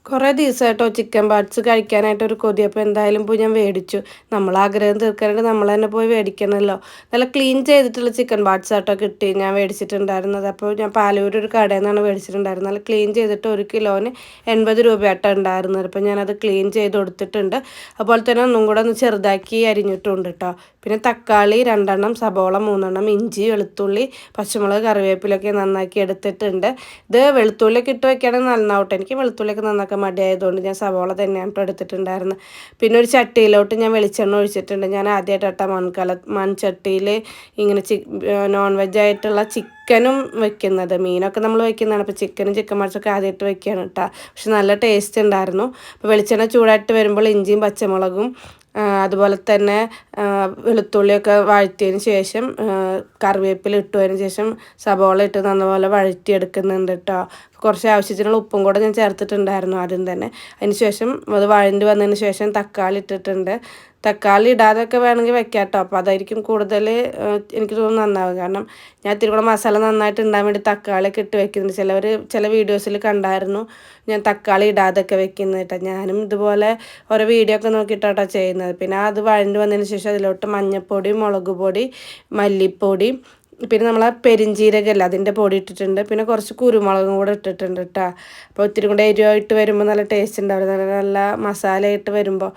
കുറേ ദിവസമായിട്ടോ chicken parts കഴിക്കാനായിട്ടൊരു കൊതി. അപ്പോൾ എന്തായാലും പോയി ഞാൻ മേടിച്ചു. നമ്മൾ ആഗ്രഹം തീർക്കാനായിട്ട് നമ്മൾ തന്നെ പോയി മേടിക്കണമല്ലോ. നല്ല ക്ലീൻ ചെയ്തിട്ടുള്ള ചിക്കൻ പാർട്സ് ആട്ടോ കിട്ടി ഞാൻ മേടിച്ചിട്ടുണ്ടായിരുന്നത്. അപ്പോൾ ഞാൻ പാലൂർ ഒരു കടയിൽ നിന്നാണ് മേടിച്ചിട്ടുണ്ടായിരുന്നത്. നല്ല ക്ലീൻ ചെയ്തിട്ട് 1 കിലോന് 80 രൂപയാട്ടോ ഉണ്ടായിരുന്നത്. അപ്പോൾ ഞാനത് ക്ലീൻ ചെയ്ത് കൊടുത്തിട്ടുണ്ട്. അതുപോലെ തന്നെ ഒന്നും കൂടെ ഒന്ന് ചെറുതാക്കി അരിഞ്ഞിട്ടുണ്ട് കേട്ടോ. പിന്നെ തക്കാളി 2 എണ്ണം, സബോള 3 എണ്ണം, ഇഞ്ചി, വെളുത്തുള്ളി, പച്ചമുളക്, കറിവേപ്പിലൊക്കെ നന്നാക്കി എടുത്തിട്ടുണ്ട്. ഇത് വെളുത്തുള്ളിയൊക്കെ ഇട്ട് വെക്കുകയാണെങ്കിൽ നന്നാവട്ടെ. എനിക്ക് വെളുത്തുള്ളിയൊക്കെ നന്നാക്കാൻ മടിയായതുകൊണ്ട് ഞാൻ സവോള തന്നെയാണ് ഇപ്പോൾ എടുത്തിട്ടുണ്ടായിരുന്നത്. പിന്നെ ഒരു ചട്ടിയിലോട്ട് ഞാൻ വെളിച്ചെണ്ണ ഒഴിച്ചിട്ടുണ്ട്. ഞാൻ ആദ്യമായിട്ടാണ് മൺചട്ടിയിൽ ഇങ്ങനെ നോൺ വെജ് ആയിട്ടുള്ള ചിക്കനും വെക്കുന്നത്. മീനൊക്കെ നമ്മൾ വെക്കുന്നതാണ്. അപ്പോൾ ചിക്കനും ചിക്കൻ മറിച്ചൊക്കെ ആദ്യമായിട്ട് വെക്കുകയാണ് കേട്ടോ. പക്ഷെ നല്ല ടേസ്റ്റ് ഉണ്ടായിരുന്നു. അപ്പോൾ വെളിച്ചെണ്ണ ചൂടായിട്ട് വരുമ്പോൾ ഇഞ്ചിയും പച്ചമുളകും അതുപോലെ തന്നെ വെളുത്തുള്ളിയൊക്കെ വഴറ്റിയതിന് ശേഷം കറിവേപ്പില ഇട്ടതിന് ശേഷം സബോള ഇട്ട് നല്ലപോലെ വഴറ്റിയെടുക്കുന്നുണ്ട് കേട്ടോ. കുറച്ച് ആവശ്യത്തിനുള്ള ഉപ്പും കൂടെ ഞാൻ ചേർത്തിട്ടുണ്ടായിരുന്നു ആദ്യം തന്നെ. അതിന് ശേഷം അത് വഴണ്ടി വന്നതിന് ശേഷം തക്കാളി ഇട്ടിട്ടുണ്ട്. തക്കാളി ഇടാതൊക്കെ വേണമെങ്കിൽ വെക്കാം കേട്ടോ. അപ്പോൾ അതായിരിക്കും കൂടുതൽ എനിക്ക് തോന്നുന്നു നന്നാവും. കാരണം ഞാൻ ഇത്തിരി കൂടെ മസാല നന്നായിട്ട് ഉണ്ടാകാൻ വേണ്ടി തക്കാളിയൊക്കെ ഇട്ട് വെക്കുന്നുണ്ട്. ചില വീഡിയോസിൽ കണ്ടായിരുന്നു ഞാൻ തക്കാളി ഇടാതൊക്കെ വെക്കുന്നത് കേട്ടോ. ഞാനും ഇതുപോലെ ഓരോ വീഡിയോ ഒക്കെ നോക്കിയിട്ടാട്ടോ ചെയ്യുന്നത്. പിന്നെ അത് വഴണ്ടി വന്നതിന് ശേഷം അതിലോട്ട് മഞ്ഞൾപ്പൊടി, മുളക് പൊടി, മല്ലിപ്പൊടി, പിന്നെ നമ്മൾ പെരിഞ്ചീരകമല്ല അതിൻ്റെ പൊടി ഇട്ടിട്ടുണ്ട്. പിന്നെ കുറച്ച് കുരുമുളകും കൂടെ ഇട്ടിട്ടുണ്ട് കേട്ടോ. അപ്പോൾ ഒത്തിരി കൂടെ എരിവായിട്ട് വരുമ്പോൾ നല്ല ടേസ്റ്റ് ഉണ്ടാവും. നല്ല മസാലയായിട്ട് വരുമ്പോൾ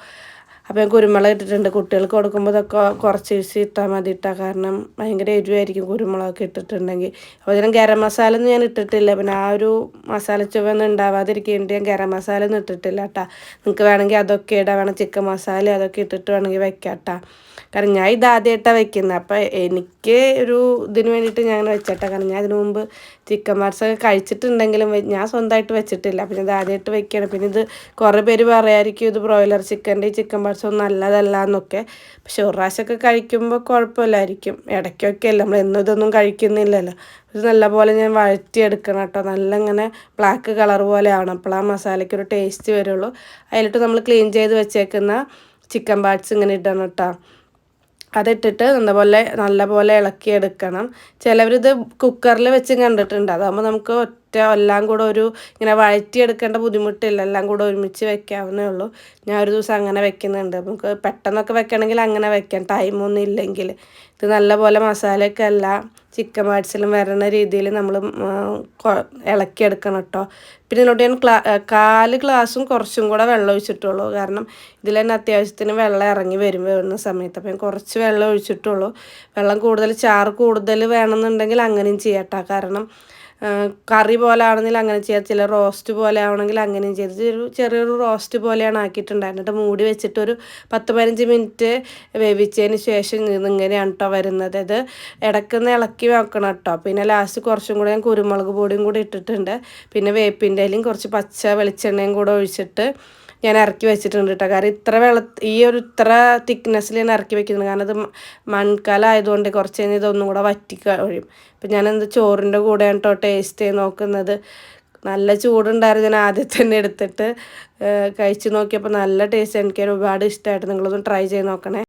അപ്പോൾ ഞാൻ കുരുമുളക് ഇട്ടിട്ടുണ്ട്. കുട്ടികൾക്ക് കൊടുക്കുമ്പോൾ ഇതൊക്കെ കുറച്ച് ഇട്ടാൽ മതി ഇട്ടാൽ. കാരണം ഭയങ്കര എരിവായിരിക്കും കുരുമുളകൊക്കെ ഇട്ടിട്ടുണ്ടെങ്കിൽ. അപ്പോൾ ഇതിന് ഗരം മസാല ഒന്നും ഞാൻ ഇട്ടിട്ടില്ല. പിന്നെ ആ ഒരു മസാല ചുവയൊന്നും ഉണ്ടാവാതിരിക്കാൻ വേണ്ടി ഞാൻ ഗരം മസാല ഒന്നും ഇട്ടിട്ടില്ല കേട്ടോ. നിങ്ങൾക്ക് വേണമെങ്കിൽ അതൊക്കെ ഇടാൻ വേണം. ചിക്കൻ മസാല അതൊക്കെ ഇട്ടിട്ട് വേണമെങ്കിൽ വെക്കാം കേട്ടോ. കാരണം ഞാൻ ഇതാദ്യമായിട്ടാണ് വെക്കുന്നത്. അപ്പോൾ എനിക്ക് ഒരു ഇതിന് വേണ്ടിയിട്ട് ഞാൻ വെച്ചേട്ടാ. കാരണം ഞാൻ ഇതിനു മുമ്പ് ചിക്കൻ പാർട്സൊക്കെ കഴിച്ചിട്ടുണ്ടെങ്കിലും ഞാൻ സ്വന്തമായിട്ട് വെച്ചിട്ടില്ല. അപ്പോൾ ഇത് ആദ്യമായിട്ട് വെക്കുകയാണ്. പിന്നെ ഇത് കുറേ പേര് പറയായിരിക്കും ഇത് ബ്രോയിലർ ചിക്കൻ്റെ ചിക്കൻ പാർട്സൊന്നും നല്ലതല്ല എന്നൊക്കെ. പക്ഷെ ഒരു പ്രാവശ്യമൊക്കെ കഴിക്കുമ്പോൾ കുഴപ്പമില്ലായിരിക്കും. ഇടയ്ക്കൊക്കെ അല്ല, നമ്മൾ എന്നും ഇതൊന്നും കഴിക്കുന്നില്ലല്ലോ. ഇത് നല്ലപോലെ ഞാൻ വഴറ്റിയെടുക്കണം കേട്ടോ. നല്ല ഇങ്ങനെ ബ്ലാക്ക് കളർ പോലെ ആവണം. അപ്പോൾ ആ മസാലയ്ക്കൊരു ടേസ്റ്റ് വരുള്ളൂ. അതിലിട്ട് നമ്മൾ ക്ലീൻ ചെയ്ത് വെച്ചേക്കുന്ന ചിക്കൻ പാർട്സ് ഇങ്ങനെ ഇടണം കേട്ടോ. അതിട്ടിട്ട് നല്ലപോലെ ഇളക്കിയെടുക്കണം. ചിലവരിത് കുക്കറിൽ വെച്ച് കണ്ടിട്ടുണ്ട്. അതാകുമ്പോൾ നമുക്ക് എല്ലാം കൂടെ ഇങ്ങനെ വഴറ്റിയെടുക്കേണ്ട ബുദ്ധിമുട്ടില്ല. എല്ലാം കൂടെ ഒരുമിച്ച് വെക്കാവുന്നേ ഉള്ളൂ. ഞാൻ ഒരു ദിവസം അങ്ങനെ വെക്കുന്നുണ്ട്. നമുക്ക് പെട്ടെന്നൊക്കെ വെക്കണമെങ്കിൽ അങ്ങനെ വെക്കാം, ടൈമൊന്നും ഇല്ലെങ്കിൽ. ഇത് നല്ലപോലെ മസാലയൊക്കെ എല്ലാം ചിക്കൻ പാർട്സിലും വരുന്ന രീതിയിൽ നമ്മൾ ഇളക്കിയെടുക്കണം കേട്ടോ. പിന്നെ ഇതിലോട്ട് ഞാൻ 4 ഗ്ലാസും കുറച്ചും കൂടെ വെള്ളം ഒഴിച്ചിട്ടുള്ളൂ. കാരണം ഇതിൽ തന്നെ അത്യാവശ്യത്തിന് വെള്ളം ഇറങ്ങി വരുന്ന സമയത്ത്. അപ്പോൾ ഞാൻ കുറച്ച് വെള്ളം ഒഴിച്ചിട്ടുള്ളൂ. വെള്ളം ചാറ് കൂടുതൽ വേണമെന്നുണ്ടെങ്കിൽ അങ്ങനെയും ചെയ്യാം കേട്ടോ. കാരണം കറി പോലെ ആണെങ്കിൽ അങ്ങനെ ചെയ്യാം. ചില റോസ്റ്റ് പോലെ ആവണമെങ്കിൽ അങ്ങനെയും ചെയ്ത് ചെറിയൊരു റോസ്റ്റ് പോലെയാണ് ആക്കിയിട്ടുണ്ടായിരുന്നത്. എന്നിട്ട് മൂടി വെച്ചിട്ട് ഒരു 10-15 മിനിറ്റ് വേവിച്ചതിന് ശേഷം ഇങ്ങനെയാണ് കേട്ടോ വരുന്നത്. ഇത് ഇടയ്ക്കൊന്ന് ഇളക്കി വെക്കണം കേട്ടോ. പിന്നെ ലാസ്റ്റ് കുറച്ചും കൂടെ ഞാൻ കുരുമുളക് പൊടിയും കൂടി ഇട്ടിട്ടുണ്ട്. പിന്നെ വേപ്പിൻ്റെ ഇലയും കുറച്ച് പച്ച വെളിച്ചെണ്ണയും കൂടെ ഒഴിച്ചിട്ട് ഞാൻ ഇറക്കി വെച്ചിട്ടുണ്ട് കേട്ടോ. കാരണം ഇത്ര തിക്നെസ്സിൽ ഞാൻ ഇറക്കി വെക്കുന്നുണ്ട്. കാരണം ഇത് മൺകല ആയതുകൊണ്ട് കുറച്ച് കഴിഞ്ഞ് ഇതൊന്നും കൂടെ വറ്റി കഴിയും. അപ്പം ഞാനെന്ത് ചോറിൻ്റെ കൂടെയാണ് കേട്ടോ ടേസ്റ്റ് ചെയ്ത് നോക്കുന്നത്. നല്ല ചൂടുണ്ടായിരുന്നു. ഞാൻ ആദ്യം തന്നെ എടുത്തിട്ട് കഴിച്ച് നോക്കിയപ്പോൾ നല്ല ടേസ്റ്റ്. എനിക്ക് ഒരുപാട് ഇഷ്ടമായിട്ട്. നിങ്ങളൊന്ന് ട്രൈ ചെയ്ത് നോക്കണേ.